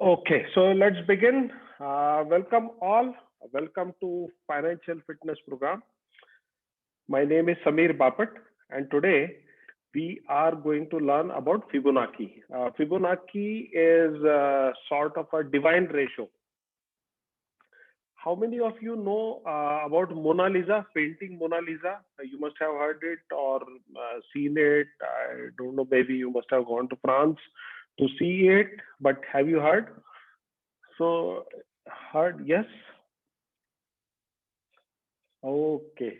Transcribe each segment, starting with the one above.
Okay, so let's begin. Welcome all. Welcome to Financial Fitness Program. My name is Samir Bapat, and today we are going to learn about Fibonacci. Fibonacci is sort of a divine ratio. How many of you know about Mona Lisa, painting Mona Lisa? You must have heard it or seen it. I don't know, maybe you must have gone to France to see it, but have you heard? So, heard, yes? Okay.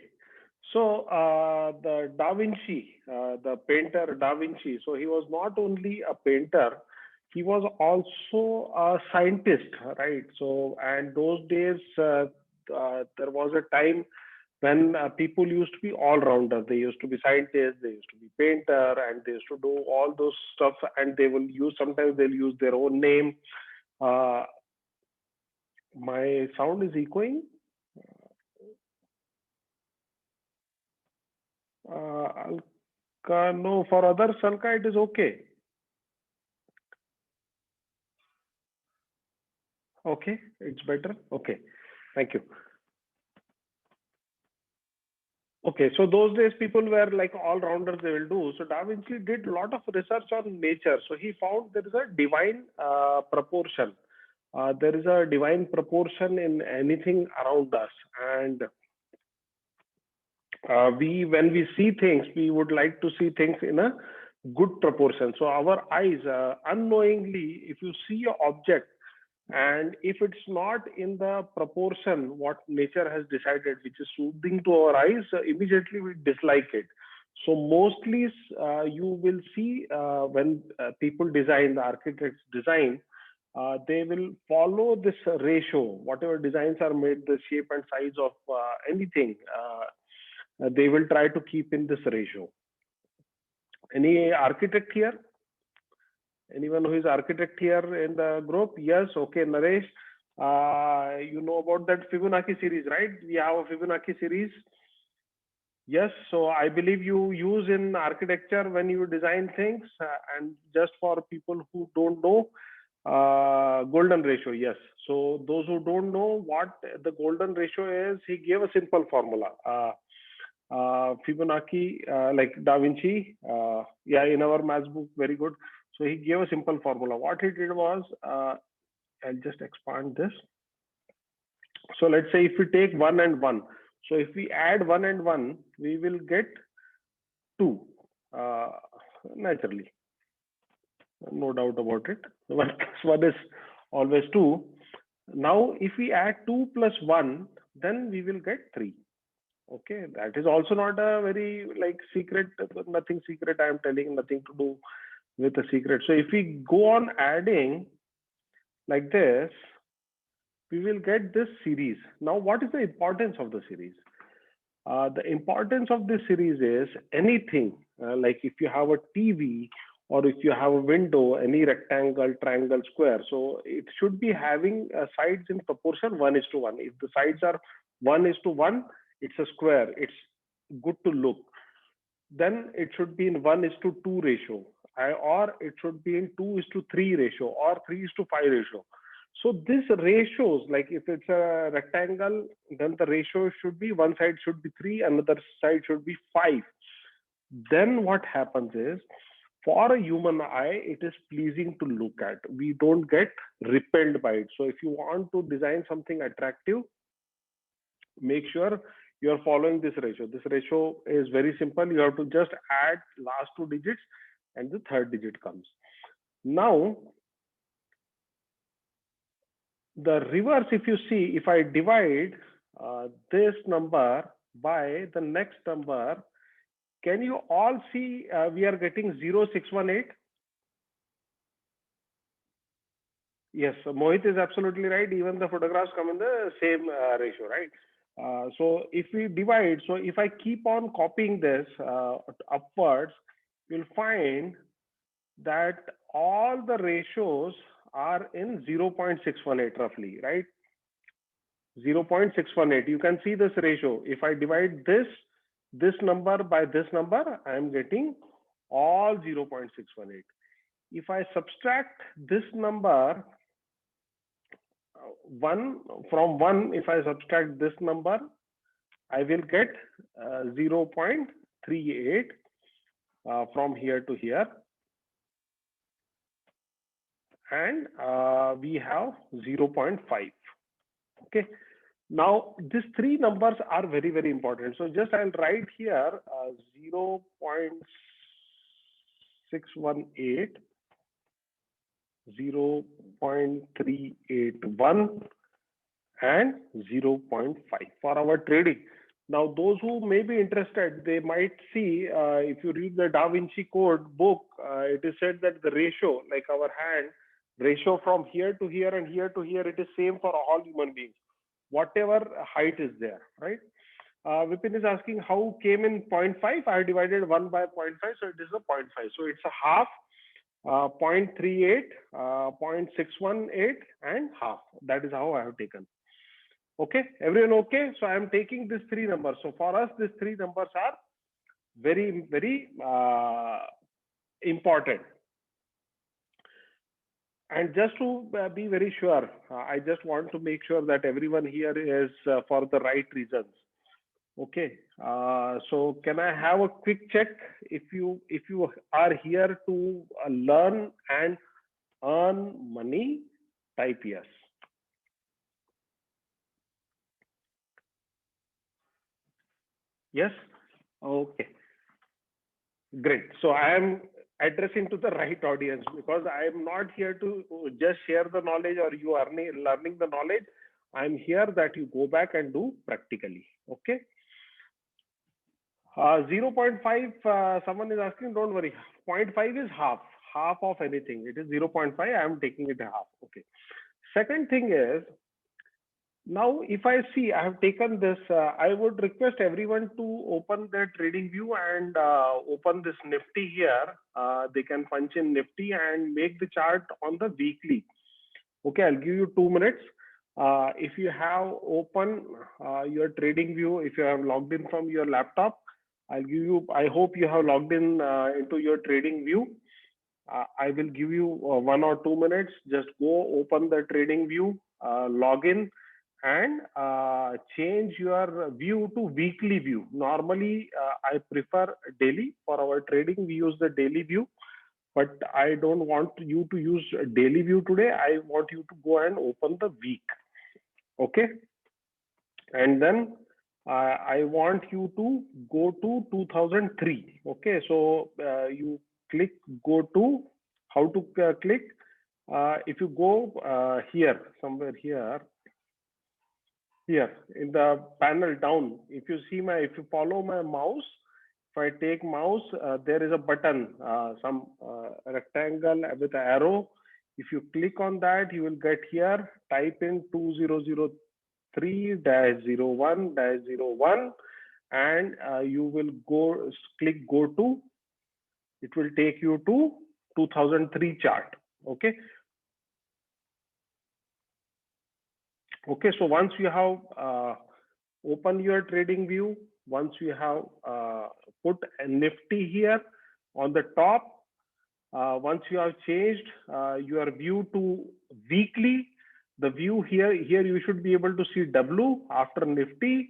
So, the Da Vinci, the painter Da Vinci, so he was not only a painter, he was also a scientist, right? So, and those days, there was a time when people used to be all rounders. They used to be scientists, they used to be painter, and they used to do all those stuff. And they will use, sometimes they'll use their own name. Uh, my sound is echoing. Alka, no, for others, Alka, it is okay. Okay, it's better. Okay, thank you. Okay, so those days people were like all rounders, they will do. So Da Vinci did a lot of research on nature. So he found there is a divine proportion. There is a divine proportion in anything around us. And when we see things, we would like to see things in a good proportion. So our eyes, unknowingly, if you see an object, and if it's not in the proportion what nature has decided, which is soothing to our eyes, immediately we dislike it. So mostly you will see when people design, the architects design, they will follow this ratio. Whatever designs are made, the shape and size of anything, they will try to keep in this ratio. Any architect here? Anyone who is architect here in the group? Yes. Okay, Naresh. You know about that Fibonacci series, right? We have a Fibonacci series. Yes. So I believe you use in architecture when you design things. And just for people who don't know, golden ratio. Yes. So those who don't know what the golden ratio is, he gave a simple formula. Fibonacci, like Da Vinci, yeah, in our maths book, very good. So he gave a simple formula. What he did was, I'll just expand this. So let's say if we take 1 and 1, so if we add 1 and 1, we will get 2, uh, naturally, no doubt about it. 1 plus 1 is always 2. Now, if we add 2 plus 1, then we will get 3. Okay, that is also not a very like secret, nothing secret. I am telling, nothing to do with a secret. So if we go on adding like this, we will get this series. Now, what is the importance of the series? The importance of this series is anything like if you have a TV or if you have a window, any rectangle, triangle, square. So it should be having sides in proportion 1:1. If the sides are 1:1, it's a square. It's good to look. Then it should be in 1:2 ratio, or it should be in 2:3 ratio, or 3:5 ratio. So this ratios, like if it's a rectangle, then the ratio should be one side should be 3, another side should be 5. Then what happens is, for a human eye, it is pleasing to look at. We don't get repelled by it. So if you want to design something attractive, make sure you are following this ratio. This ratio is very simple. You have to just add last 2 digits and the third digit comes. Now, the reverse, if you see, if I divide this number by the next number, can you all see we are getting 0618? Yes, Mohit is absolutely right. Even the photographs come in the same ratio, right? So if we divide, so if I keep on copying this upwards, you'll find that all the ratios are in 0.618 roughly, right? 0.618. You can see this ratio. If I divide this number by this number, I am getting all 0.618. If I subtract this number 1 from 1, if I subtract this number, I will get 0.38 from here to here, and we have 0.5. Okay. Now these three numbers are very, very important. So just I'll write here 0.618, 0.381, and 0.5 for our trading. Now, those who may be interested, they might see, if you read the Da Vinci Code book, it is said that the ratio, like our hand, ratio from here to here and here to here, it is same for all human beings, whatever height is there, right? Vipin is asking how came in 0.5. I divided 1 by 0.5, so it is a 0.5. So it's a half, 0.38, 0.618, and half. That is how I have taken. Okay, everyone okay? So I am taking these three numbers. So for us, these three numbers are very, very important. And just to be very sure, I just want to make sure that everyone here is for the right reasons. Okay, so can I have a quick check? If you are here to learn and earn money, type yes. Yes. Okay. Great. So I am addressing to the right audience, because I am not here to just share the knowledge or you are learning the knowledge. I'm here that you go back and do practically. Okay. 0.5, someone is asking, don't worry. 0.5 is half of anything. It is 0.5. I am taking it half. Okay. Second thing is, now, if I see, I have taken this, I would request everyone to open their trading view and open this Nifty here. They can punch in Nifty and make the chart on the weekly. Okay, I'll give you 2 minutes. If you have open your trading view, if you have logged in from your laptop, I'll give you, I hope you have logged in into your trading view. I will give you 1 or 2 minutes. Just go open the trading view, log in, and change your view to weekly view. Normally, I prefer daily. For our trading, we use the daily view, but I don't want you to use daily view today. I want you to go and open the week. Okay. And then I want you to go to 2003. Okay. So you click go to, how to click? If you go here, somewhere here, in the panel down, if you follow my mouse, if I take mouse, there is a button, some rectangle with an arrow. If you click on that, you will get here, type in 2003-01-01, and you will click go to. It will take you to 2003 chart. Okay. Okay, so once you have open your trading view, once you have put a Nifty here on the top, once you have changed your view to weekly, the view here you should be able to see W after Nifty.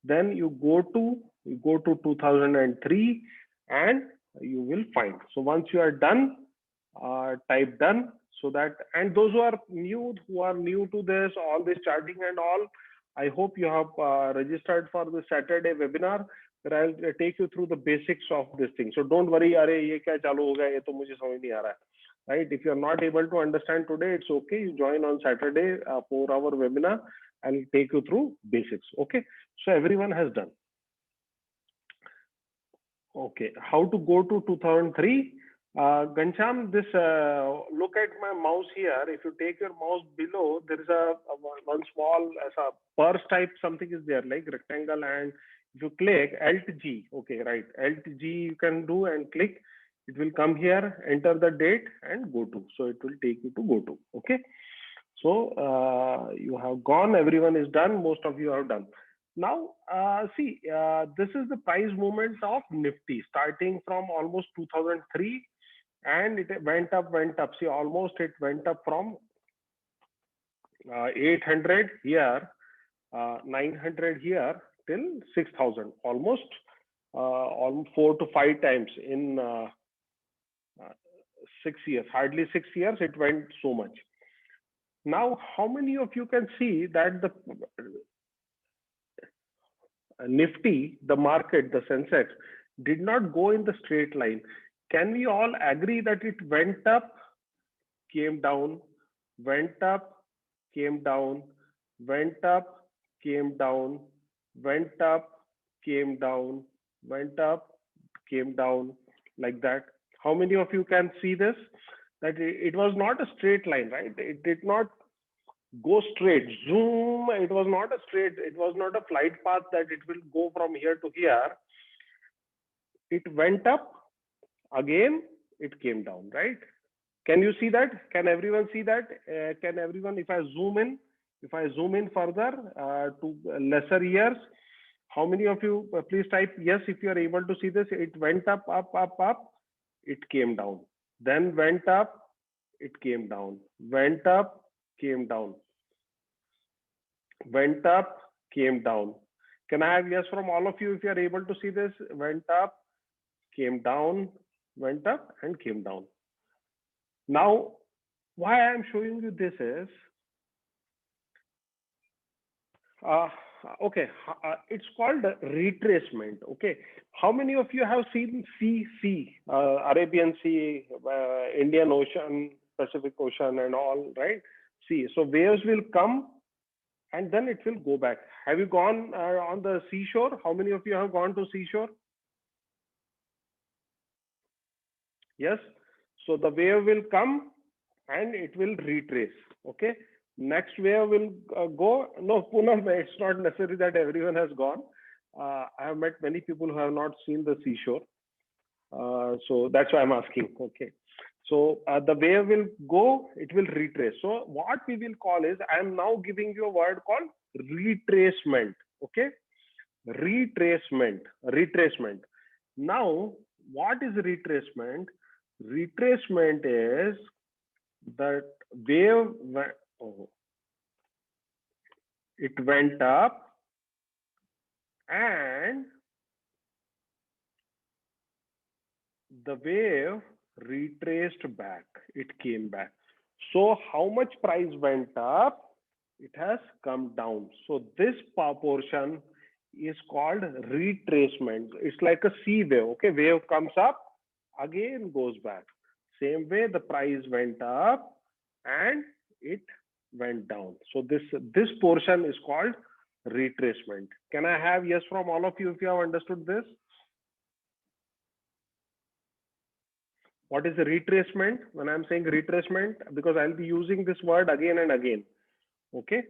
Then you go to 2003 and you will find. So once you are done, type done. So that, and those who are new to this, all this charting and all, I hope you have registered for the Saturday webinar, where I'll take you through the basics of this thing. So don't worry, अरे ये क्या चालू हो गया, ये तो मुझे समझ नहीं आ रहा है, right? If you are not able to understand today, it's okay. You join on Saturday 4-hour webinar. I'll take you through basics. Okay. So everyone has done. Okay. How to go to 2003? Gansham, this look at my mouse here. If you take your mouse below, there is one small as a purse type something is there, like rectangle, and if you click Alt G, okay, right, Alt G you can do and click. It will come here, enter the date and go to. So it will take you to go to. Okay. So you have gone. Everyone is done. Most of you have done. Now, see, this is the price movements of Nifty starting from almost 2003. And it went up. See, almost it went up from 800 here, 900 here till 6,000, almost 4 to 5 times in 6 years. Hardly 6 years, it went so much. Now, how many of you can see that the Nifty, the market, the Sensex, did not go in the straight line? Can we all agree that it went up, came down, went up, came down, went up, came down, went up, came down, went up, came down, like that? How many of you can see this? That it was not a straight line, right? It did not go straight, zoom. It was not a straight, it was not a flight path that it will go from here to here. It went up, again it came down, right? Can you see that? Can everyone see that? Can everyone, if I zoom in further to lesser years, how many of you, please type yes if you are able to see this. It went up, up, up, up, it came down, then went up, it came down, went up, came down, went up, came down. Can I have yes from all of you if you are able to see this? Went up, came down, went up, and came down. Now, why I am showing you this is, okay, it's called retracement. Okay, how many of you have seen sea, Arabian Sea, Indian Ocean, Pacific Ocean, and all, right? Sea. So waves will come and then it will go back. Have you gone on the seashore? How many of you have gone to seashore? Yes. So the wave will come and it will retrace. Okay. Next wave will go. No, Poonam, it's not necessary that everyone has gone. I have met many people who have not seen the seashore. So that's why I'm asking. Okay. So the wave will go, it will retrace. So what we will call is, I am now giving you a word called retracement. Okay. Retracement. Now, what is retracement? Retracement is that wave, it went up and the wave retraced back, it came back. So how much price went up? It has come down. So this portion is called retracement. It's like a sea wave. Okay, wave comes up, again goes back. Same way, the price went up and it went down. So this portion is called retracement. Can I have yes from all of you if you have understood this? What is the retracement? When I'm saying retracement, because I'll be using this word again and again. Okay.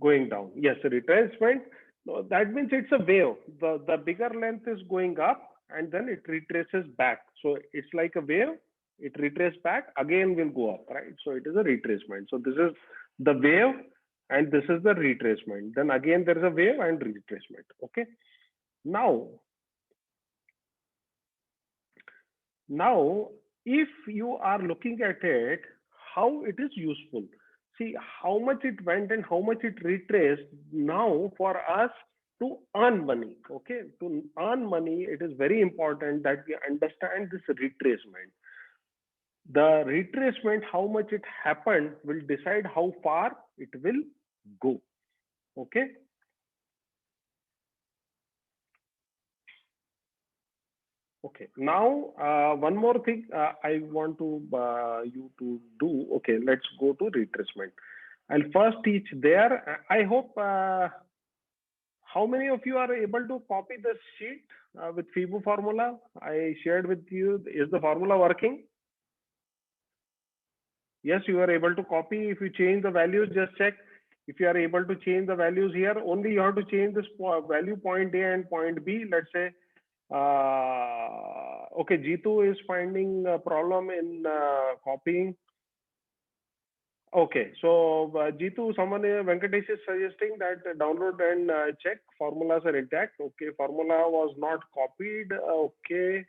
Going down. Yes, retracement. No, that means it's a wave. The bigger length is going up and then it retraces back. So it's like a wave. It retraces back, again will go up, right? So it is a retracement. So this is the wave and this is the retracement. Then again there is a wave and retracement. Okay. Now, if you are looking at it, how it is useful. See how much it went and how much it retraced. Now for us to earn money, okay, to earn money, it is very important that we understand this retracement. The retracement, how much it happened, will decide how far it will go. Okay. Okay. Now, one more thing I want to you to do. Okay, let's go to retracement. I'll first teach there. I hope. How many of you are able to copy this sheet with FIBO formula I shared with you? Is the formula working? Yes, you are able to copy. If you change the values, just check. If you are able to change the values here, only you have to change this value point A and point B. Let's say, okay, Jitu is finding a problem in copying. Okay, so Jitu, someone, Venkatesh is suggesting that download and check formulas are intact. Okay, formula was not copied. Okay,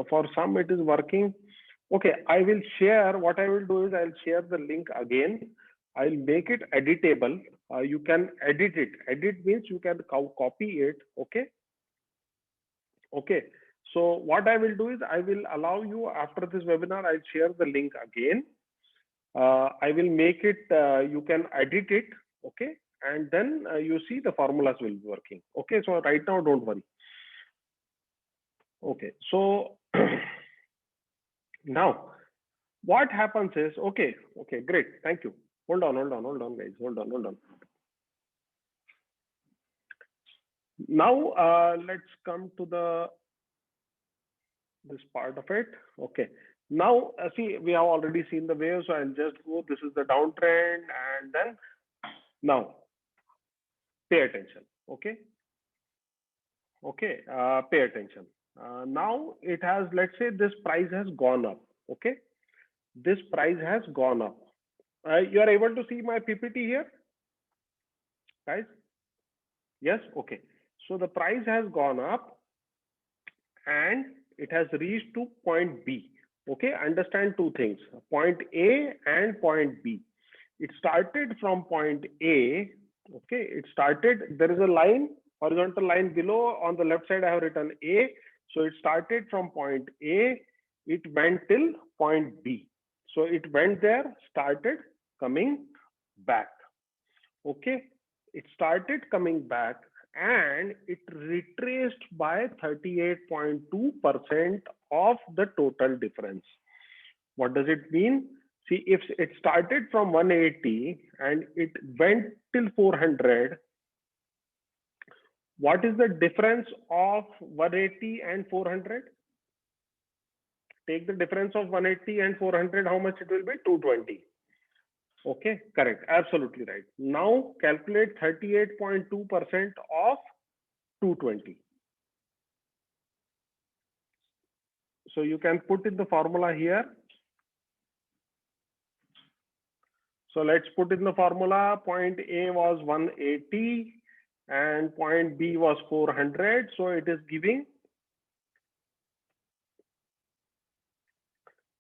for some it is working. Okay, I will share, what I will do is I'll share the link again. I'll make it editable. You can edit it. Edit means you can copy it. Okay. Okay. So what I will do is I will allow you after this webinar, I'll share the link again. I will make it, you can edit it. Okay. And then you see the formulas will be working. Okay. So right now, don't worry. Okay. So now what happens is, okay, great. Thank you. Hold on, guys. Hold on. Now, let's come to this part of it. Okay. Now, see, we have already seen the wave, so I'll just go. This is the downtrend, and then now pay attention. Okay. Okay. Pay attention. Now it has, let's say, this price has gone up. Okay. This price has gone up. You are able to see my PPT here, guys? Yes. Okay. So the price has gone up and it has reached to point B. Okay, understand two things, point A and point B. It started from point A. Okay, it started, there is a line, horizontal line below. On the left side I have written A. So it started from point A, it went till point B. So it went there, started coming back. Okay, it started coming back and it retraced by 38.2% of the total difference. What does it mean? See, if it started from 180 and it went till 400, what is the difference of 180 and 400? Take the difference of 180 and 400, how much it will be? 220. Okay, correct, absolutely right. Now calculate 38.2% of 220. So you can put in the formula here. So let's put in the formula. Point A was 180 and point B was 400. So it is giving,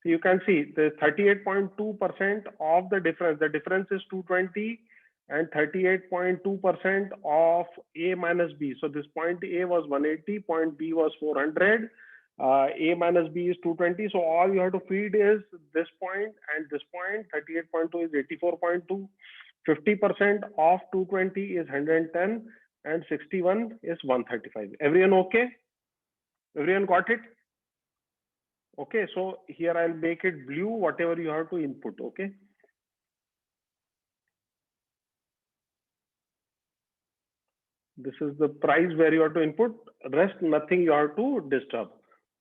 so you can see the 38.2% of the difference is 220 and 38.2% of A minus B. So this point A was 180, point B was 400. A minus B is 220. So all you have to feed is this point and this point. 38.2 is 84.2. 50% of 220 is 110 and 61 is 135. Everyone okay? Everyone got it? Okay, so here I'll make it blue, whatever you have to input. Okay. This is the price where you have to input, rest nothing you have to disturb.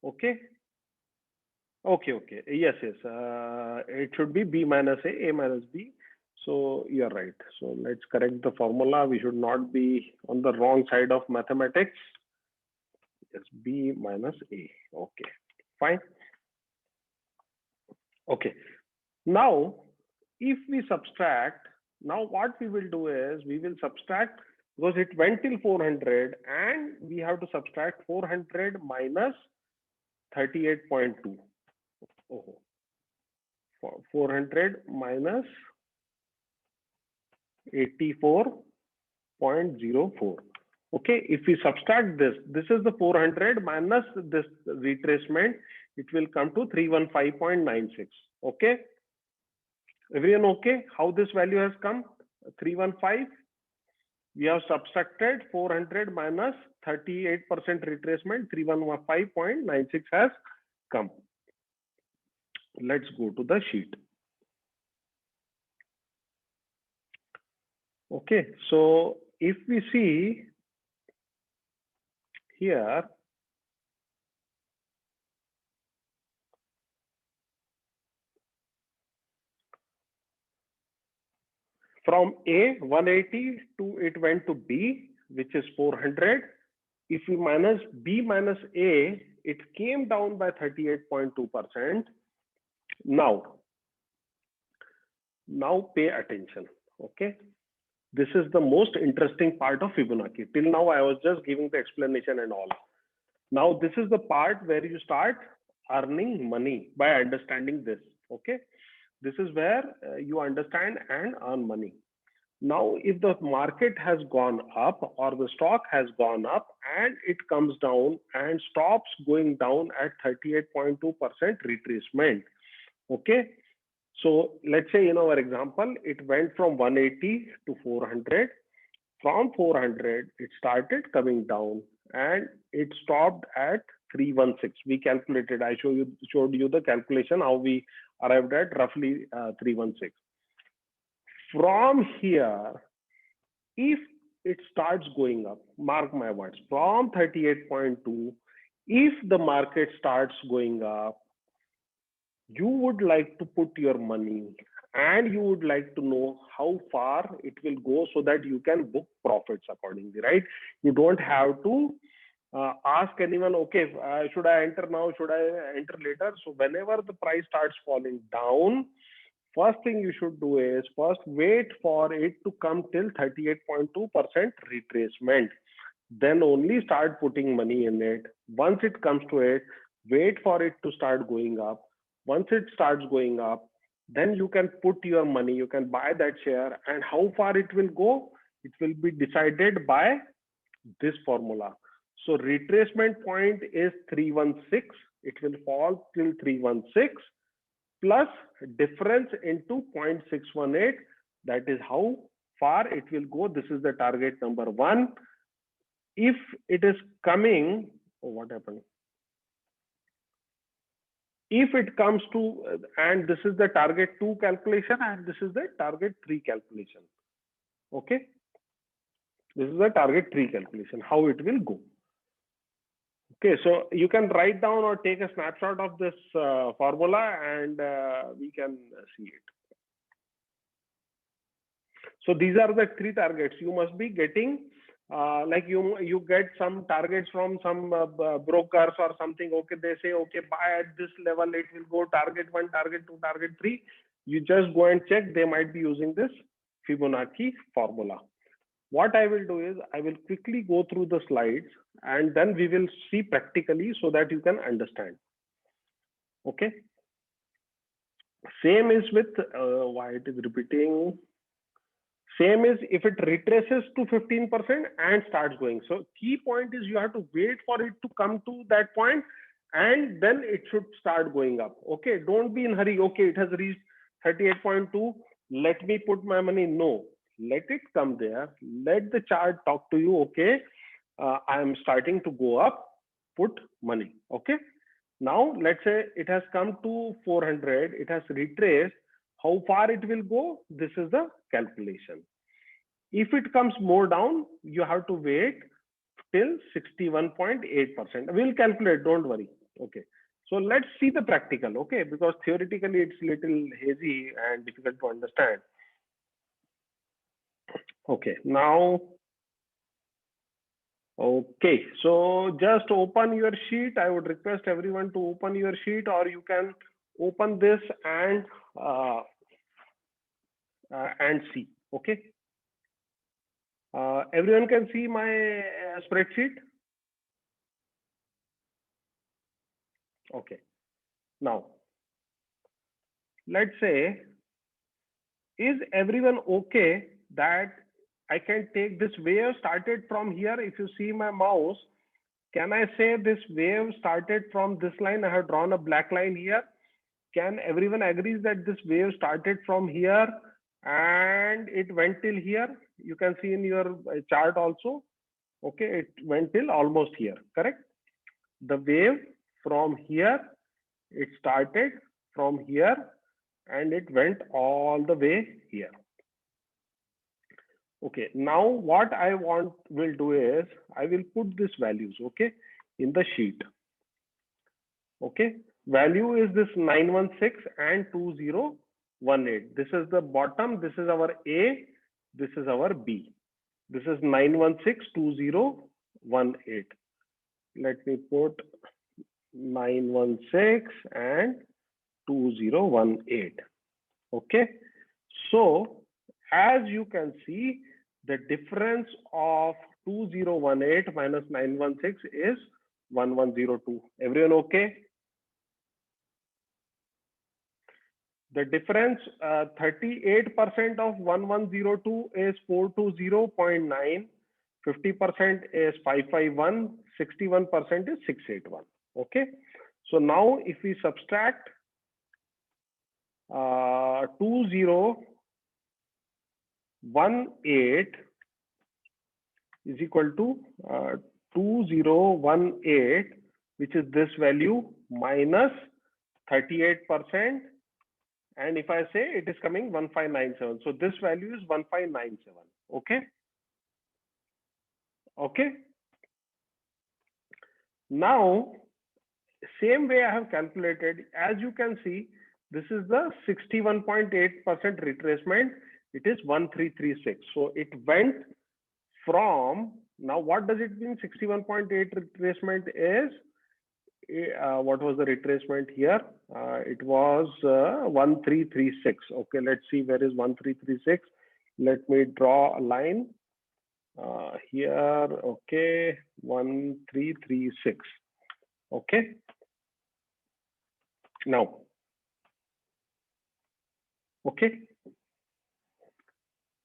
Okay. Okay. Yes. It should be B minus A minus B. So you're right. So let's correct the formula. We should not be on the wrong side of mathematics. Yes, B minus A. Okay, fine. Okay. Now, if we subtract, now what we will do is we will subtract, because it went till 400 and we have to subtract 400 minus 38.2. Oh, 400 minus 84.04. Okay, if we subtract this is the 400 minus this retracement, it will come to 315.96. Okay, everyone okay? How this value has come? 315. We have subtracted 400 minus 38% retracement, 315.96 has come. Let's go to the sheet. Okay, so if we see here, from A 180 to it went to B, which is 400. If we minus B minus A, it came down by 38.2%. Now pay attention. Okay, this is the most interesting part of Fibonacci. Till now I was just giving the explanation and all. Now this is the part where you start earning money by understanding this. Okay, this is where you understand and earn money. Now, if the market has gone up or the stock has gone up and it comes down and stops going down at 38.2% retracement, okay. So let's say in our example, it went from 180 to 400. From 400, it started coming down and it stopped at 316. We calculated, I showed you the calculation, how we arrived at roughly 316. From here, if it starts going up, mark my words, from 38.2, if the market starts going up, you would like to put your money and you would like to know how far it will go so that you can book profits accordingly, right? You don't have to ask anyone, okay, should I enter now? Should I enter later? So whenever the price starts falling down, first thing you should do is first wait for it to come till 38.2% retracement. Then only start putting money in it. Once it comes to it, wait for it to start going up. Once it starts going up, then you can put your money, you can buy that share, and how far it will go, it will be decided by this formula. So retracement point is 316. It will fall till 316 plus difference into 0.618. That is how far it will go. This is the target number 1. If it is coming, oh, what happened? If it comes to, and this is the target 2 calculation and this is the target 3 calculation. Okay. This is the target 3 calculation, how it will go. Okay, so you can write down or take a snapshot of this formula and we can see it. So these are the 3 targets you must be getting. Like you get some targets from some brokers or something. Okay, they say, okay, buy at this level, it will go target 1, target 2, target 3. You just go and check. They might be using this Fibonacci formula. What I will do is I will quickly go through the slides and then we will see practically so that you can understand. Okay. Same is with why it is repeating. Same is if it retraces to 15% and starts going. So key point is you have to wait for it to come to that point and then it should start going up. Okay, don't be in hurry. Okay, it has reached 38.2. Let me put my money. No, let it come there. Let the chart talk to you. Okay, I am starting to go up. Put money. Okay. Now let's say it has come to 400. It has retraced. How far it will go? This is the calculation. If it comes more down, you have to wait till 61.8%. We'll calculate, don't worry. Okay. So let's see the practical, okay? Because theoretically it's little hazy and difficult to understand. Okay, now, okay. So just open your sheet. I would request everyone to open your sheet, or you can open this and see, okay? Everyone can see my spreadsheet? Okay. Now, let's say, is everyone okay that I can take this wave started from here? If you see my mouse, can I say this wave started from this line? I have drawn a black line here. Can everyone agree that this wave started from here and it went till here? You can see in your chart also. Okay, it went till almost here, correct? The wave from here, it started from here and it went all the way here. Okay, now what I will do is I will put these values, okay, in the sheet. Okay, value is this 916 and 2018. This is the bottom, this is our A, this is our B. This is 916 2018. Let me put 916 and 2018. Okay, so as you can see, the difference of 2018 minus 916 is 1102. Everyone okay? The difference, 38% of 1102 is 420.9, 50% is 551, 61% is 681. Okay. So now if we subtract 2018 is equal to 2018, which is this value minus 38%. And if I say it is coming 1597, so this value is 1597. Okay. Okay. Now, same way I have calculated, as you can see, this is the 61.8% retracement. It is 1336. So it went from, now what does it mean? 61.8 retracement is, what was the retracement here? It was 1336. Okay, let's see where is 1336. Let me draw a line here. Okay, 1336. Okay. Now, okay.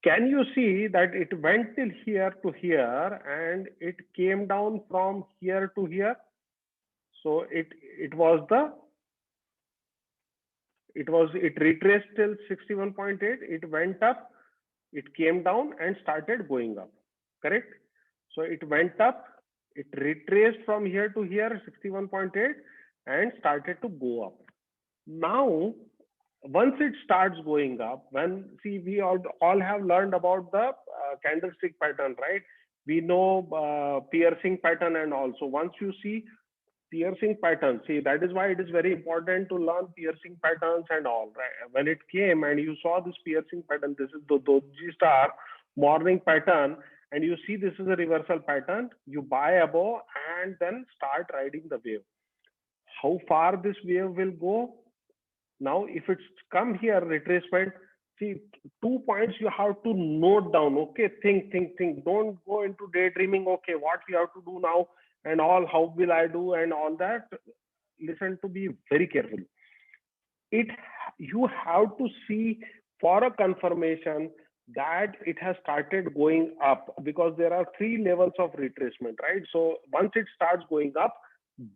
Can you see that it went till here to here and it came down from here to here? So it retraced till 61.8, it went up, it came down and started going up, correct? So it went up, it retraced from here to here, 61.8, and started to go up. Now, once it starts going up, we all have learned about the candlestick pattern, right? We know piercing pattern and also once you see piercing patterns, see, that is why it is very important to learn piercing patterns and all, right? When it came and you saw this piercing pattern, this is the Doji star morning pattern, and you see this is a reversal pattern, you buy above and then start riding the wave. How far this wave will go? Now, if it's come here, retracement, see, 2 points you have to note down. Okay, think. Don't go into daydreaming. Okay, what we have to do now and all, how will I do and all that. Listen to me very carefully. You have to see for a confirmation that it has started going up, because there are 3 levels of retracement, right? So once it starts going up,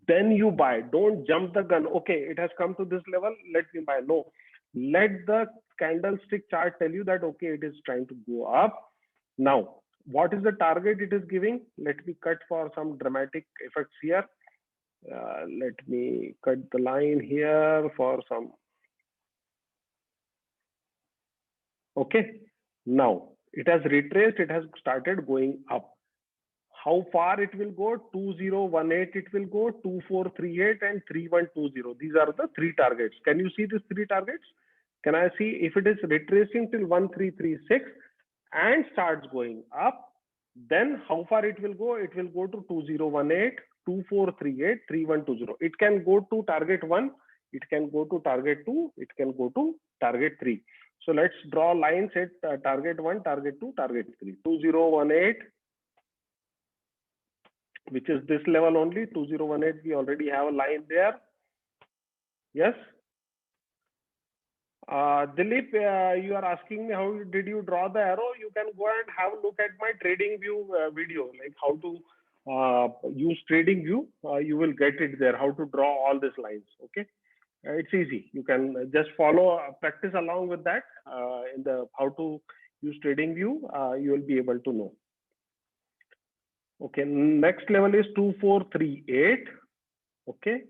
then you buy. Don't jump the gun. Okay, it has come to this level, let me buy. No, let the candlestick chart tell you that okay, it is trying to go up. Now, what is the target it is giving? Let me cut for some dramatic effects here. Let me cut the line here for some. Okay, now it has retraced, it has started going up. How far it will go? 2018 it will go, 2438 and 3120. These are the 3 targets. Can you see these 3 targets? Can I see if it is retracing till 1336 and starts going up, then how far it will go? It will go to 2018, 2438, 3120. It can go to target 1, it can go to target 2, it can go to target 3. So let's draw lines at target 1, target 2, target 3. 2018, which is this level only, 2018, we already have a line there. Yes. Dilip, you are asking me how did you draw the arrow? You can go and have a look at my trading view video, like how to use trading view. You will get it there, how to draw all these lines. Okay. It's easy. You can just follow, practice along with that in the how to use trading view. You will be able to know. Okay, next level is 2438. Okay,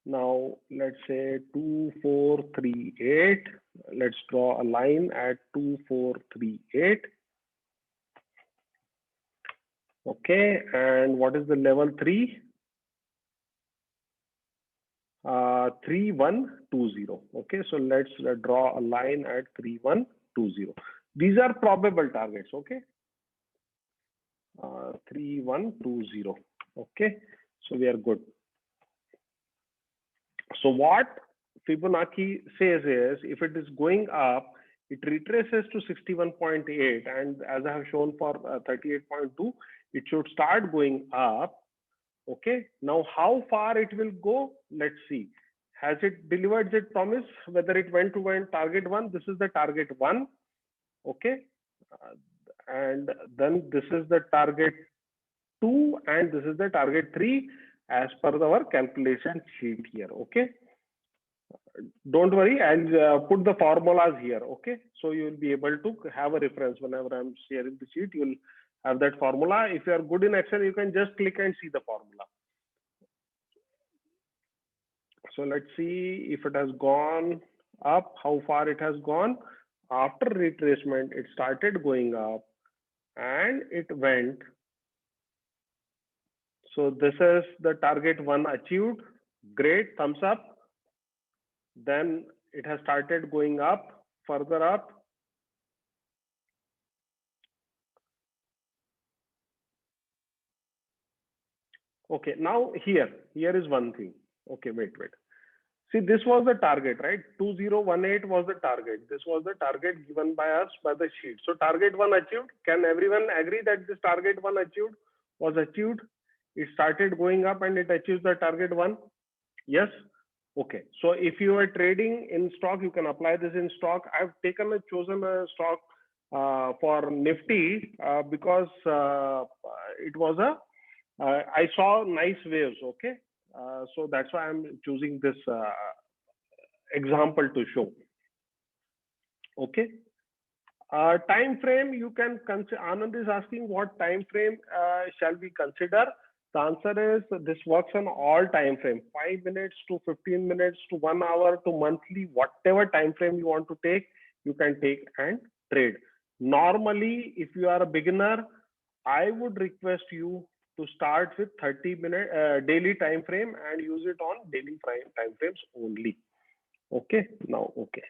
now let's say 2438. Let's draw a line at 2438. Okay, and what is the level 3? 3120. Okay, so let's draw a line at 3120. These are probable targets. Okay. 3120. Okay, so we are good. So what Fibonacci says is, if it is going up, it retraces to 61.8, and as I have shown for 38.2, it should start going up. Okay, now how far it will go? Let's see. Has it delivered its promise? Whether it went to target 1, this is the target 1. Okay. And then this is the target 2 and this is the target 3 as per our calculation sheet here. Okay. Don't worry, I'll put the formulas here. Okay. So you will be able to have a reference whenever I'm sharing the sheet. You'll have that formula. If you are good in Excel, you can just click and see the formula. So let's see if it has gone up, how far it has gone. After retracement, it started going up and it went. So this is the target 1 achieved. Great, thumbs up. Then it has started going up, further up. Okay, now here is one thing. Okay, wait. See, this was the target, right? 2018 was the target. This was the target given by us by the sheet. So target 1 achieved. Can everyone agree that this target 1 achieved was achieved? It started going up and it achieves the target 1. Yes. Okay. So if you are trading in stock, you can apply this in stock. I've chosen a stock for Nifty because it was I saw nice waves. Okay. So that's why I'm choosing this example to show. Okay. Time frame, you can consider. Anand is asking what time frame shall we consider. The answer is this works on all time frame, 5 minutes to 15 minutes to 1 hour to monthly, whatever time frame you want to take, you can take and trade. Normally, if you are a beginner, I would request you to start with 30-minute daily time frame and use it on daily time frames only. Okay, now, okay.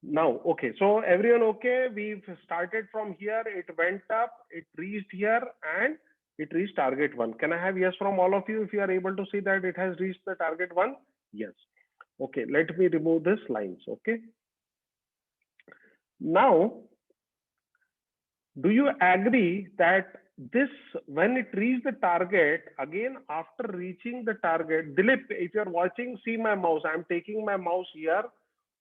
Now, so everyone okay, we've started from here, it went up, it reached here and it reached target 1. Can I have yes from all of you if you are able to see that it has reached the target 1? Yes. Okay, let me remove this lines. Okay. Now, do you agree that this, when it reached the target, again after reaching the target, Dilip, if you're watching, see my mouse, I'm taking my mouse here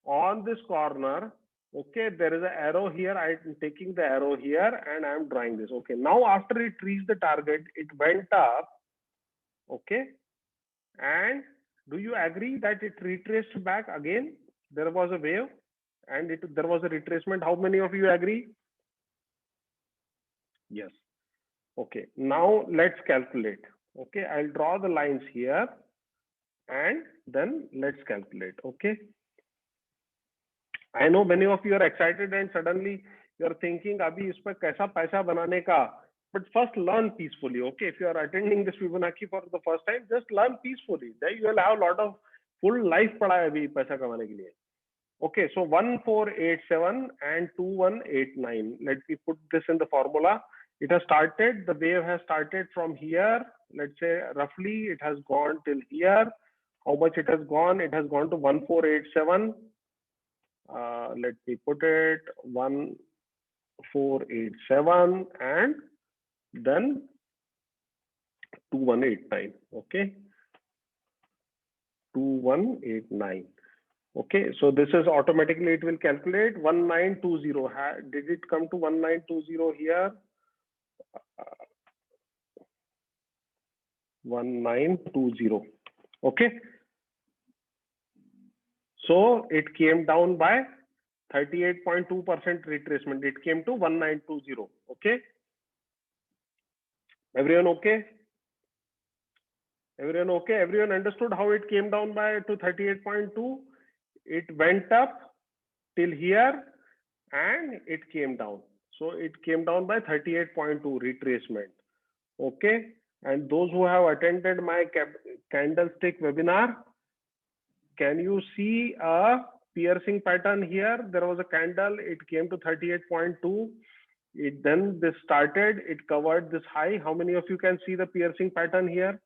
on this corner. Okay, there is an arrow here, I'm taking the arrow here and I'm drawing this. Okay, now after it reached the target, it went up. Okay, and do you agree that it retraced back again? There was a wave and there was a retracement. How many of you agree? Yes. Okay, now let's calculate. Okay, I'll draw the lines here and then let's calculate. Okay. I know many of you are excited and suddenly you're thinking, Abhi, ispe kaisa paisa banane ka? But first learn peacefully. Okay, if you are attending this Fibonacci for the first time, just learn peacefully. Then you will have a lot of full life pada hai abhi paisa kamane ke liye. Okay, so 1487 and 2189. Let me put this in the formula. It has started, the wave has started from here. Let's say roughly it has gone till here. How much it has gone? It has gone to 1487. Let me put it 1487 and then 2189. Okay, 2189. Okay, so this is automatically, it will calculate 1920. Did it come to 1920 here? 1920. Okay, so it came down by 38.2% retracement. It came to 1920. Okay, everyone okay? Everyone okay? Everyone understood how it came down by to 38.2? It went up till here and it came down. So it came down by 38.2 retracement. Okay, and those who have attended my candlestick webinar, can you see a piercing pattern here? There was a candle, it came to 38.2. Then this started, it covered this high. How many of you can see the piercing pattern here?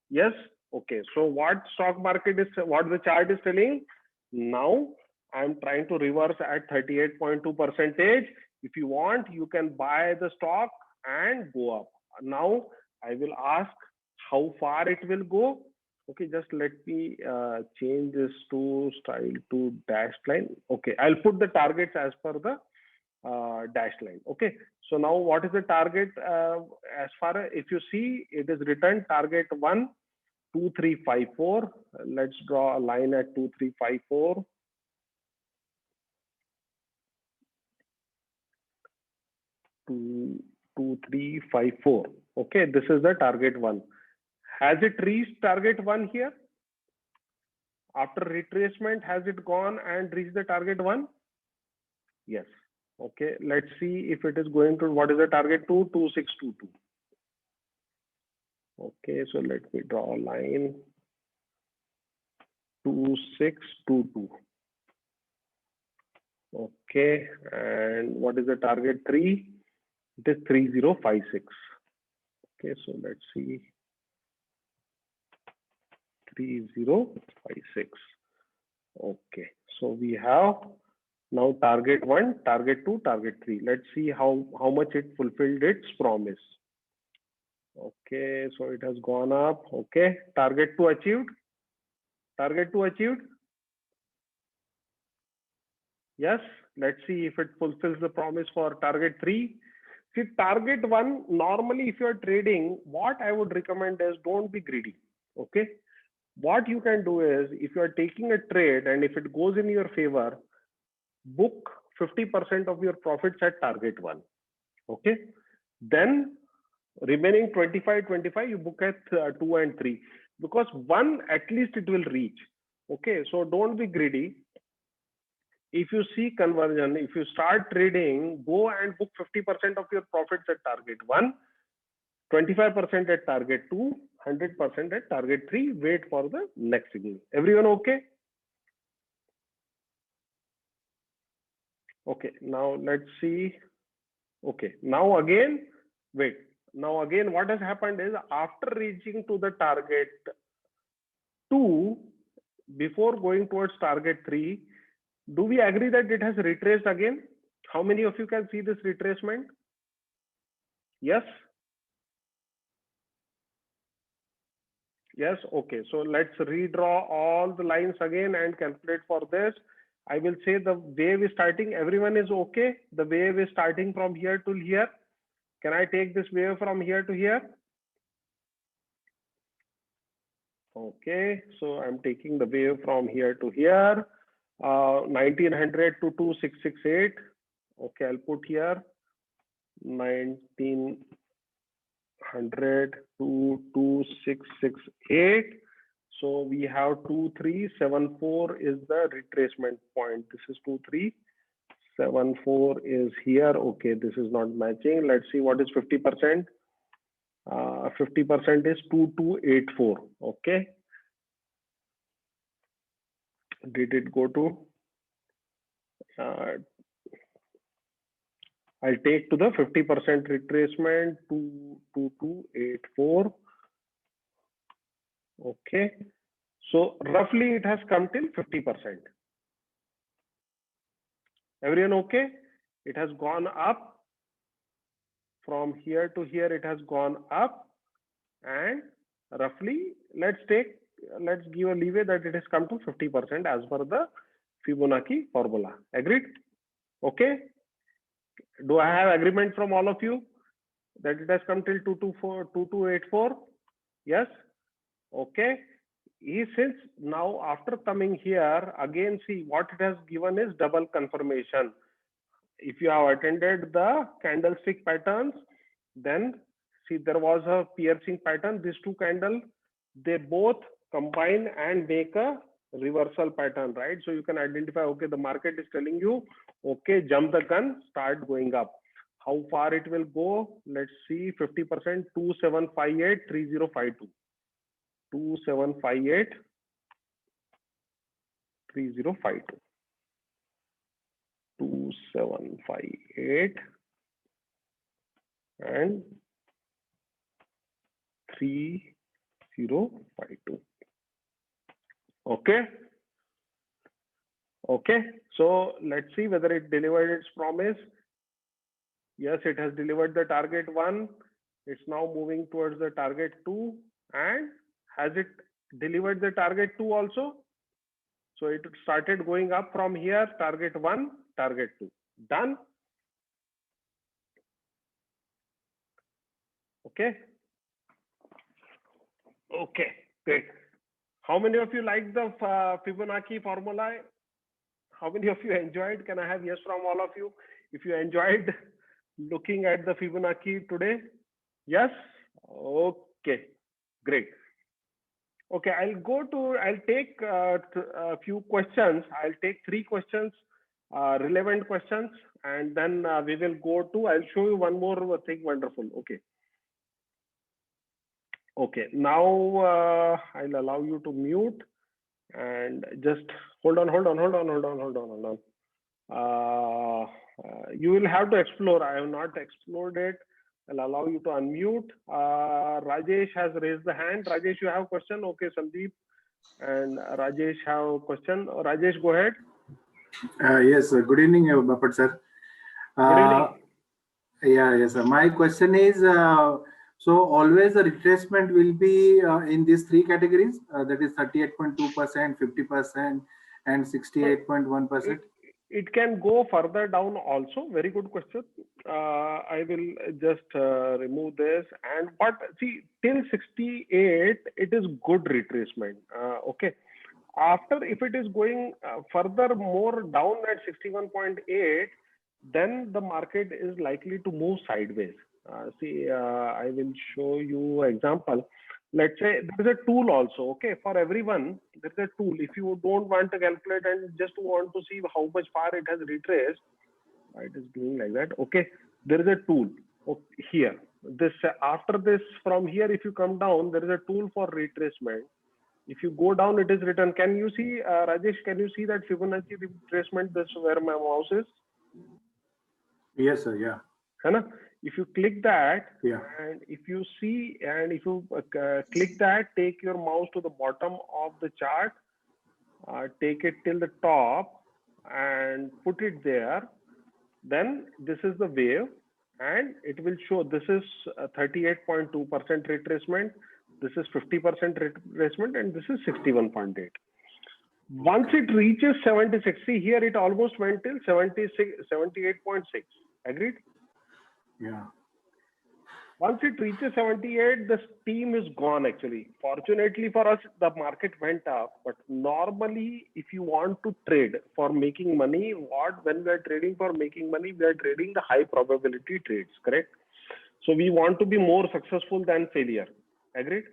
Yes. Okay, so what stock market is, what the chart is telling? Now I'm trying to reverse at 38.2%. If you want, you can buy the stock and go up. Now I will ask how far it will go. Okay, just let me change this to style to dashed line. Okay, I'll put the targets as per the dashed line. Okay, so now what is the target? As far as if you see, it is written target 1, 2, 3, 5, 4. Let's draw a line at 2, 3, 5, 4. 2, 2, 3, 5, 4. Okay, this is the target 1. Has it reached target 1 here? After retracement, has it gone and reached the target 1? Yes. Okay, let's see if it is going to, what is the target 2? 2622. Okay, so let me draw a line. 2622. Okay, and what is the target 3? It is 3056. Okay, so let's see. 3056. Okay, so we have now target 1, target 2, target 3. Let's see how much it fulfilled its promise. Okay, so it has gone up. Okay, target 2 achieved. Target 2 achieved. Yes, let's see if it fulfills the promise for target 3. See, target 1, normally if you are trading, what I would recommend is don't be greedy. Okay, what you can do is if you are taking a trade and if it goes in your favor, book 50% of your profits at target 1. Okay, then remaining 25 you book at 2 and 3, because 1 at least it will reach. Okay, so don't be greedy. If you see conversion, if you start trading, go and book 50% of your profits at target 1, 25% at target 2, 100% at target 3. Wait for the next signal. Everyone okay? Okay, now let's see. Okay, now again, wait. Now again, what has happened is after reaching to the target 2, before going towards target 3, do we agree that it has retraced again? How many of you can see this retracement? Yes? Yes, okay. So let's redraw all the lines again and calculate for this. I will say the wave is starting. Everyone is okay? The wave is starting from here to here. Can I take this wave from here to here? Okay, so I'm taking the wave from here to here. 1900 to 2668. Okay, I'll put here 1900 to 2668. So we have 2374 is the retracement point. This is 2374 is here. Okay, this is not matching. Let's see what is 50%. 50% is 2284. Okay. Did it go to? I'll take to the 50% retracement to 2284. Okay. So roughly it has come till 50%. Everyone okay? It has gone up. From here to here, it has gone up. And roughly, let's give a leeway that it has come to 50% as per the Fibonacci formula. Agreed? Okay. Do I have agreement from all of you that it has come till 2284? Yes. Okay. Since now after coming here, again see what it has given is double confirmation. If you have attended the candlestick patterns, then see there was a piercing pattern. These two candles, they both combine and make a reversal pattern, right? So you can identify, okay, the market is telling you, okay, jump the gun, start going up. How far it will go? Let's see, 50%, 2758, 3052. 2758, 3052. 2758 and 3052. Okay. Okay. So let's see whether it delivered its promise. Yes, it has delivered the target 1. It's now moving towards the target 2, and has it delivered the target 2 also? So it started going up from here, target 1, target 2. Done. Okay. Okay, great. How many of you like the Fibonacci formula? How many of you enjoyed? Can I have yes from all of you? If you enjoyed looking at the Fibonacci today? Yes? Okay, great. Okay, I'll take a few questions. I'll take 3 questions, relevant questions, and then we will go to, I'll show you one more thing, wonderful. Okay. Okay, now I'll allow you to mute and just hold on. You will have to explore. I have not explored it. I'll allow you to unmute. Rajesh has raised the hand. Rajesh, you have a question? Okay, Sandeep and Rajesh have a question. Rajesh, go ahead. Yes, good evening, Bapat sir. Good evening. Yeah, yes, sir. My question is, so always the retracement will be in these 3 categories, that is 38.2%, 50%, and 68.1%. It can go further down also. Very good question. I will just remove this. And but see, till 68, it is good retracement. Okay. After, if it is going further more down at 61.8, then the market is likely to move sideways. See, I will show you example. Let's say there is a tool also. Okay, for everyone there is a tool. If you don't want to calculate and just want to see how much far it has retraced, it is doing like that. Okay, there is a tool here. This after this, from here, if you come down, there is a tool for retracement. If you go down, it is written. Can you see, Rajesh? Can you see that Fibonacci retracement? This is where my mouse is. Yes, sir. Yeah. Hai. If you click that, yeah, and if you see, and if you click that, take your mouse to the bottom of the chart, take it till the top, and put it there. Then this is the wave, and it will show this is 38.2% retracement. This is 50% retracement, and this is 61.8. Once it reaches 76, see here it almost went till 78.6. Agreed? Yeah. Once it reaches 78, the steam is gone actually. Fortunately for us, the market went up. But normally, if you want to trade for making money, when we are trading for making money, we are trading the high probability trades, correct? So we want to be more successful than failure. Agreed?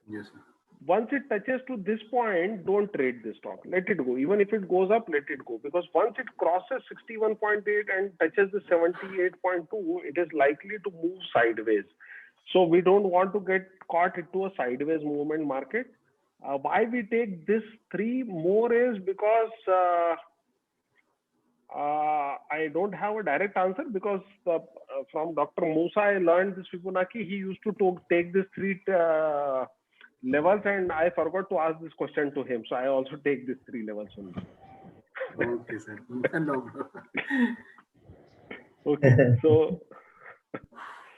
Yes, sir. Once it touches to this point, don't trade this stock. Let it go. Even if it goes up, let it go. Because once it crosses 61.8 and touches the 78.2, it is likely to move sideways. So we don't want to get caught into a sideways movement market. Why we take this 3 more is because I don't have a direct answer, because from Dr. Musa, I learned this Fibonacci. He used to take this 3 levels, and I forgot to ask this question to him. So I also take these 3 levels only. Okay, sir. No. Okay. So.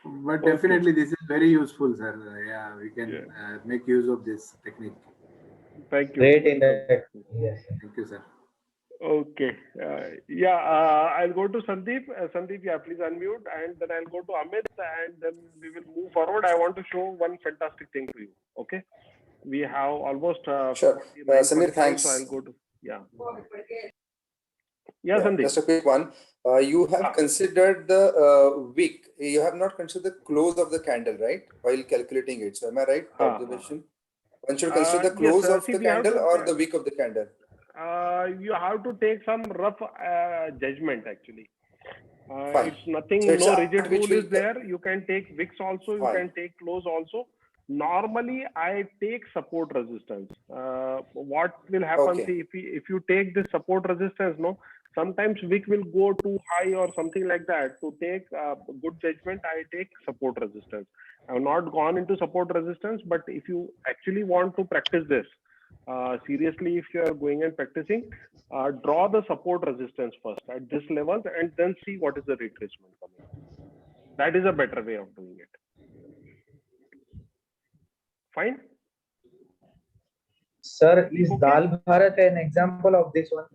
But definitely this is very useful, sir. Yeah, we can make use of this technique. Thank you. Great in that. Yes. Thank you, sir. Okay. I'll go to Sandeep. Sandeep, yeah, please unmute, and then I'll go to Amit, and then we will move forward. I want to show one fantastic thing to you. Okay. We have almost sure. Samir, thanks. So I'll go to Sandeep. Just a quick one. You have considered the wick. You have not considered the close of the candle, right? While calculating it. So am I right? Observation. One should consider the close of the candle or the wick of the candle. You have to take some rough judgment actually. It's nothing, so it's no rigid rule is there. You can take wicks also, you can take close also. Normally, I take support resistance. What will happen, see, if you take this support resistance, sometimes wick will go too high or something like that. To take good judgment, I take support resistance. I have not gone into support resistance, but if you actually want to practice this, seriously, if you are going and practicing, draw the support resistance first at this level and then see what is the retracement coming. That is a better way of doing it. Fine. Sir, is Okay. Dal Bharat an example of this one,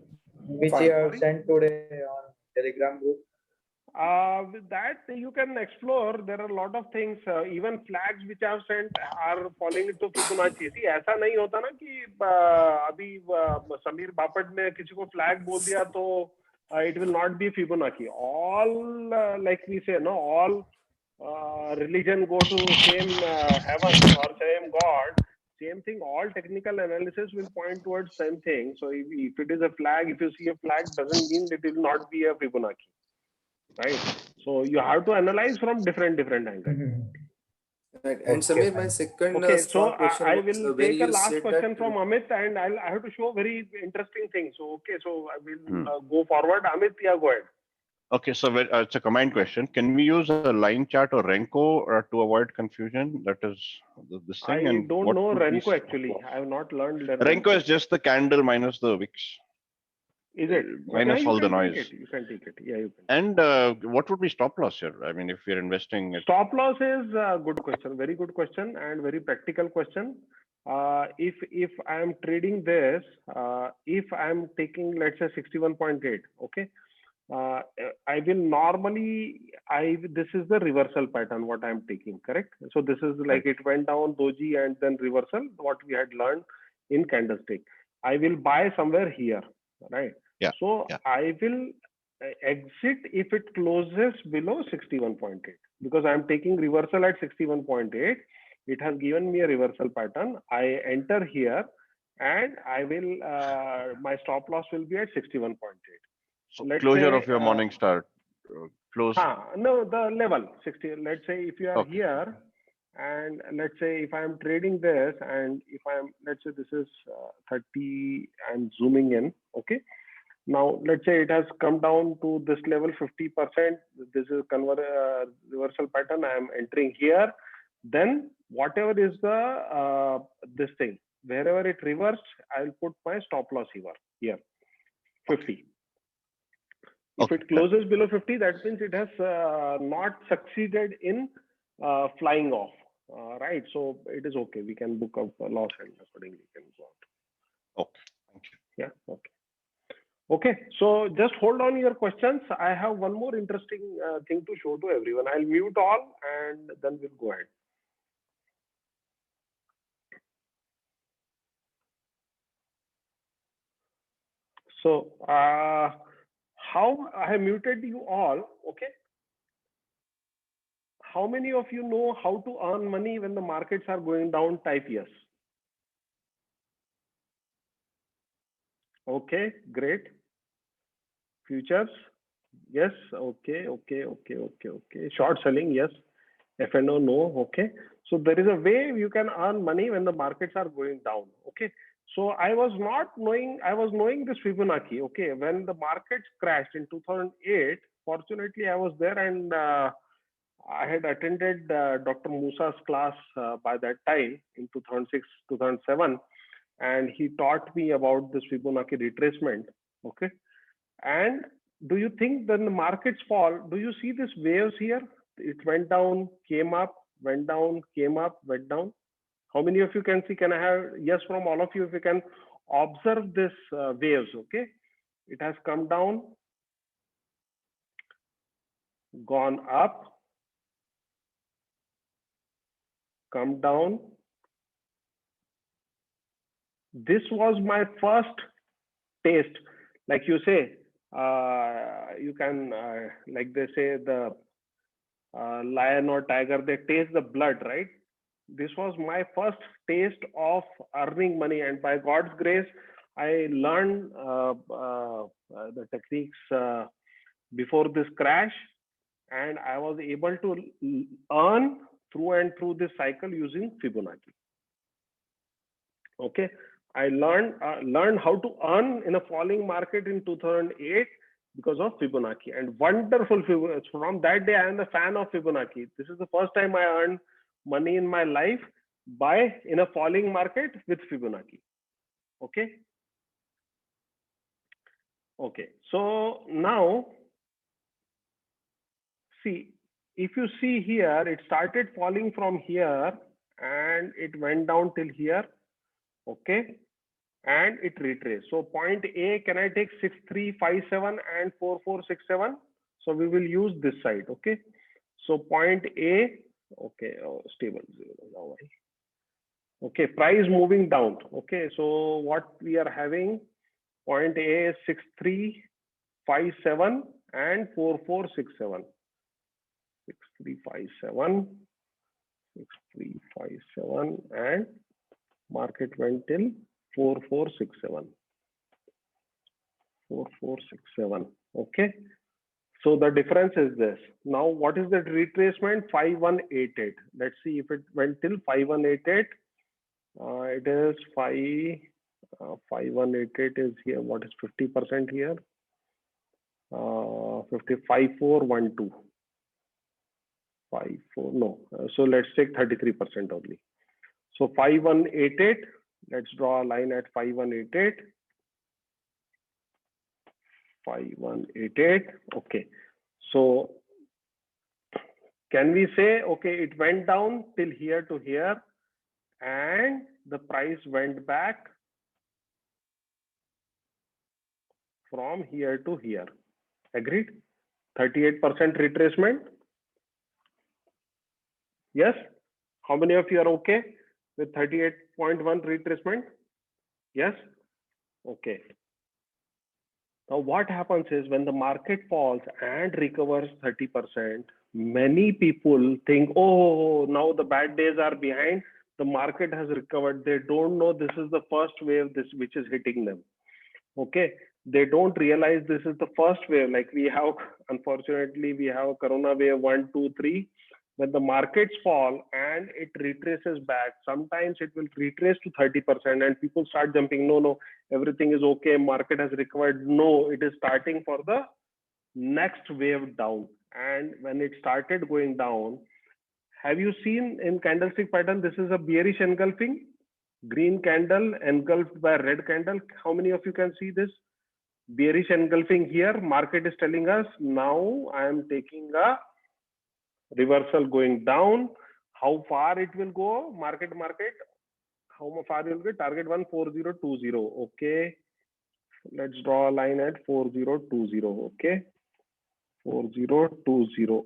which Fine. you have sent today on Telegram group? With that, you can explore. There are a lot of things. Even flags which I have sent are falling into Fibonacci. See, ऐसा नहीं होता ना कि अभी समीर बापट ने किसी को flag बोल दिया तो it will not be Fibonacci. All like we say, no, all religion go to same heaven or same God. Same thing. All technical analysis will point towards same thing. So if it is a flag, if you see a flag, doesn't mean that it will not be a Fibonacci. Right, so you have to analyze from different angles. Right. And Okay, Samir, my fine. second Okay, so small question I was will when take a you last said question that from Amit, and I have to show very interesting things. So okay, so I will go forward. Amit, yeah, go ahead. Okay, so it's a combined question. Can we use a line chart or Renko to avoid confusion? That is this thing. I And don't what know would be Renko actually. I have not learned Renko is just the candle minus the wicks. Is it? Minus you all the can take noise. it. You can take it. Yeah, you can. And what would be stop loss here? I mean, if we're investing at Stop loss is a good question, very good question, and very practical question. If I am trading this, if I am taking, let's say 61.8, okay, I will normally, this is the reversal pattern what I am taking, correct? So this is like it went down doji and then reversal, what we had learned in candlestick. I will buy somewhere here, right? Yeah. So yeah. I will exit if it closes below 61.8, because I am taking reversal at 61.8. It has given me a reversal pattern. I enter here and I will, my stop loss will be at 61.8. So let's closure say, of your morning star close. No, the level 60. Let's say if you are Okay. here, and let's say if I am trading this, and if I am, let's say this is 30, I'm zooming in, okay. Now let's say it has come down to this level 50%. This is reversal pattern. I am entering here. Then whatever is the this thing, wherever it reversed, I'll put my stop loss here 50. If it closes below 50, that means it has not succeeded in flying off, right? So it is okay. We can book up a loss and accordingly can go out. Okay, thank you. Yeah, okay. Okay, so just hold on your questions. I have one more interesting thing to show to everyone. I'll mute all and then we'll go ahead. So how I have muted you all, okay? How many of you know how to earn money when the markets are going down? Type yes. Okay, great. Futures, yes. Okay. Short selling, yes. F&O, no. Okay. So there is a way you can earn money when the markets are going down. Okay. So I was not knowing, I was knowing this Fibonacci. Okay. When the markets crashed in 2008, fortunately I was there, and I had attended Dr. Musa's class by that time in 2006, 2007. And he taught me about this Fibonacci retracement. Okay. And do you think when the markets fall, do you see these waves here? It went down, came up, went down, came up, went down. How many of you can see? Can I have yes from all of you if you can observe this waves? Okay. It has come down, gone up, come down. This was my first taste. Like you say, you can, like they say, the lion or tiger, they taste the blood, right? This was my first taste of earning money, and by God's grace, I learned the techniques before this crash, and I was able to earn through and through this cycle using Fibonacci. Okay, I learned how to earn in a falling market in 2008 because of Fibonacci, and wonderful Fibonacci. From that day, I am a fan of Fibonacci. This is the first time I earned money in my life in a falling market with Fibonacci. Okay. Okay. So now, see, if you see here, it started falling from here, and and it went down till here. Okay. And it retraced. So point A, can I take 6357 and 4467? So we will use this side. Okay. So point A, okay, stable. Okay, price moving down. Okay, so what we are having, point A is 6357 and 4467. 6357, 6357, and market went till 4467. 4467. Okay. So the difference is this. Now, what is the retracement? 5188. Let's see if it went till 5188. It is 5188 is here. What is 50% here? 5412. 54, no. So let's take 33% only. So 5188. Let's draw a line at 5188. 5188. Okay. So can we say, okay, it went down till here to here and the price went back from here to here? Agreed? 38% retracement. Yes? How many of you are okay with 38.1 retracement? Yes? Okay. Now what happens is when the market falls and recovers 30%, many people think, oh, now the bad days are behind, the market has recovered. They don't know this is the first wave which is hitting them. Okay. They don't realize this is the first wave. Like we have, unfortunately, we have Corona wave 1, 2, 3. When the markets fall and it retraces back, sometimes it will retrace to 30% and people start jumping. No, everything is okay. Market has recovered. No, it is starting for the next wave down. And when it started going down, have you seen in candlestick pattern, this is a bearish engulfing, green candle engulfed by red candle. How many of you can see this? Bearish engulfing here. Market is telling us now I am taking a reversal going down. How far it will go? Market. How far it will go? Target 14020. Okay. Let's draw a line at 4020. Okay. 4020.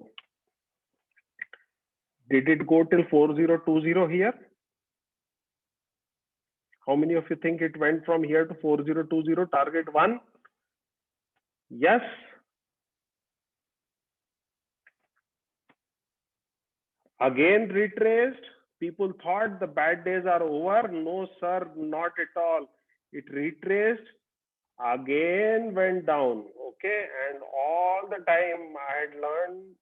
Did it go till 4020 here? How many of you think it went from here to 4020? Target 1? Yes. Again retraced. People thought the bad days are over. No, sir, not at all. It retraced, again went down. Okay, and all the time I had learned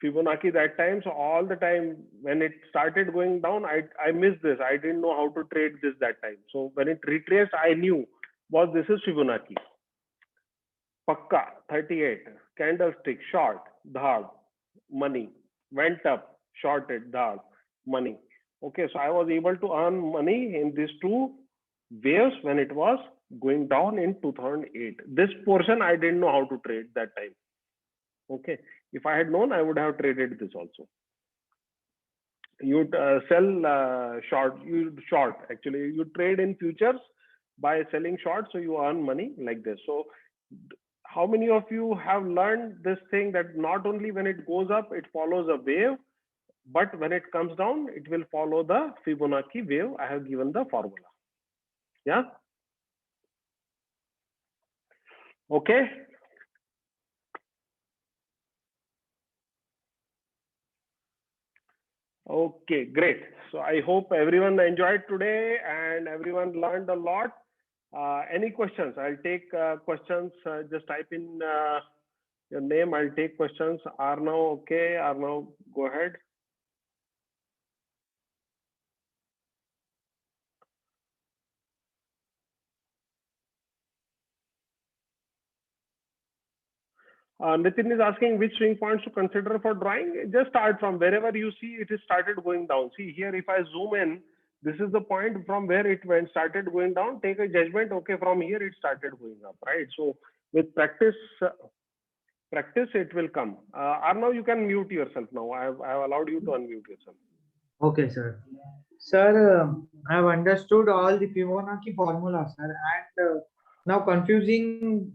Fibonacci that time. So all the time when it started going down, I missed this. I didn't know how to trade this that time. So when it retraced, I knew this is Fibonacci. Pakka 38 candlestick short, dhad, money. Went up, shorted, dhad, money. Okay, so I was able to earn money in these two waves when it was going down in 2008. This portion I didn't know how to trade that time. Okay, if I had known, I would have traded this also. You sell short, you short actually, you trade in futures by selling short, so you earn money like this. So how many of you have learned this thing that not only when it goes up, it follows a wave, but when it comes down, it will follow the Fibonacci wave. I have given the formula. Yeah. Okay. Okay, great. So I hope everyone enjoyed today and everyone learned a lot. Any questions? I'll take questions. Just type in your name. I'll take questions. Arnav, okay. Arnav, go ahead. Nitin is asking which swing points to consider for drawing. Just start from wherever you see it is started going down. See here, if I zoom in, this is the point from where it started going down. Take a judgment. Okay, from here it started going up, right? So with practice, it will come. Arnav, you can mute yourself now. I have allowed you to unmute yourself. Okay, sir. Sir, I have understood all the Fibonacci formula, sir, and now confusing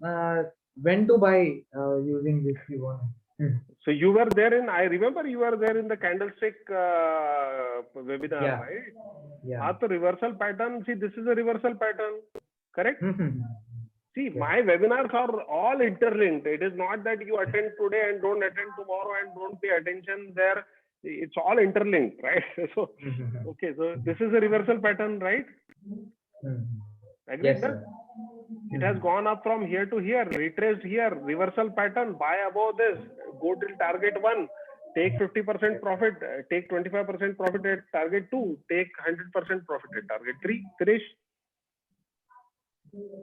when to buy using this Fibonacci. So you were there in, I remember you were there in the candlestick webinar, Yeah. right? Yeah. The reversal pattern, see, this is a reversal pattern, correct? See, Yeah. my webinars are all interlinked. It is not that you attend today and don't attend tomorrow and don't pay attention there. It's all interlinked, right? So, okay, so this is a reversal pattern, right? Agreed, Yes, sir? sir. It has gone up from here to here, retraced here, reversal pattern, buy above this, go till target 1, take 50% profit, take 25% profit at target 2, take 100% profit at target 3, finish.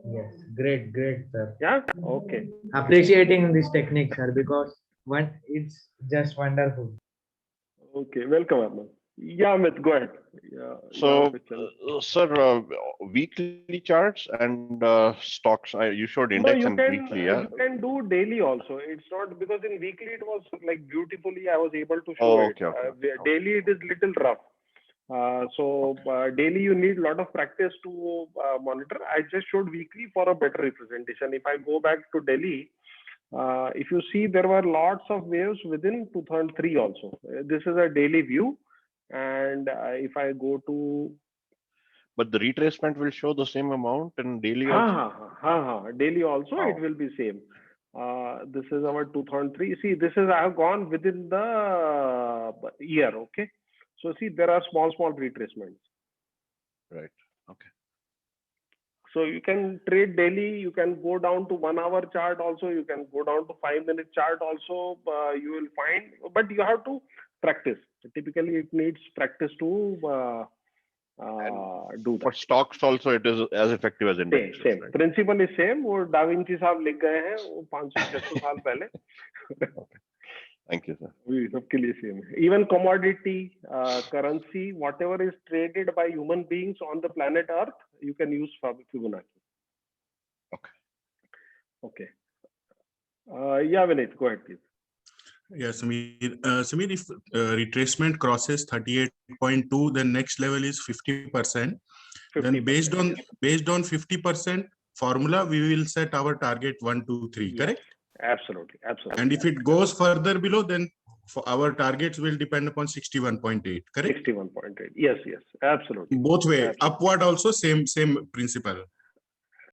Yes, great, sir. Yeah, okay. Appreciating this technique, sir, because it's just wonderful. Okay, welcome, Arman. Yeah, Amit, go ahead. Yeah, So, sir, weekly charts and stocks, you showed index you and can, weekly, yeah? you can do daily also. It's not because in weekly it was like beautifully I was able to show Oh, it. okay, okay. Daily it is little rough. So daily you need a lot of practice to monitor. I just showed weekly for a better representation. If I go back to Delhi, if you see there were lots of waves within 2003 also. This is a daily view. And if I go to But the retracement will show the same amount in daily also? daily also it will be same. This is our 2003. See, this is I have gone within the year. Okay. So see, there are small retracements. Right. Okay. So you can trade daily. You can go down to 1 hour chart also. You can go down to 5-minute chart also. You will find, but you have to practice. Typically, it needs practice to do that. For stocks also, it is as effective as index. Same. Principle is same. वो Da Vinci साहब लिख गए हैं वो 500-600 साल पहले. Thank you, sir. We सबके लिए same है. Even commodity, currency, whatever is traded by human beings on the planet Earth, you can use Fibonacci. Okay. Yeah, Vinit, go ahead, please. Yes, Sameer. Sameer, if retracement crosses 38.2, then next level is 50%. Then based on 50% formula, we will set our target 1, 2, 3. Yes, correct? Absolutely. And if it goes further below, then for our targets will depend upon 61.8. Correct? 61.8. Yes, absolutely. Both way, Absolutely. upward also same principle.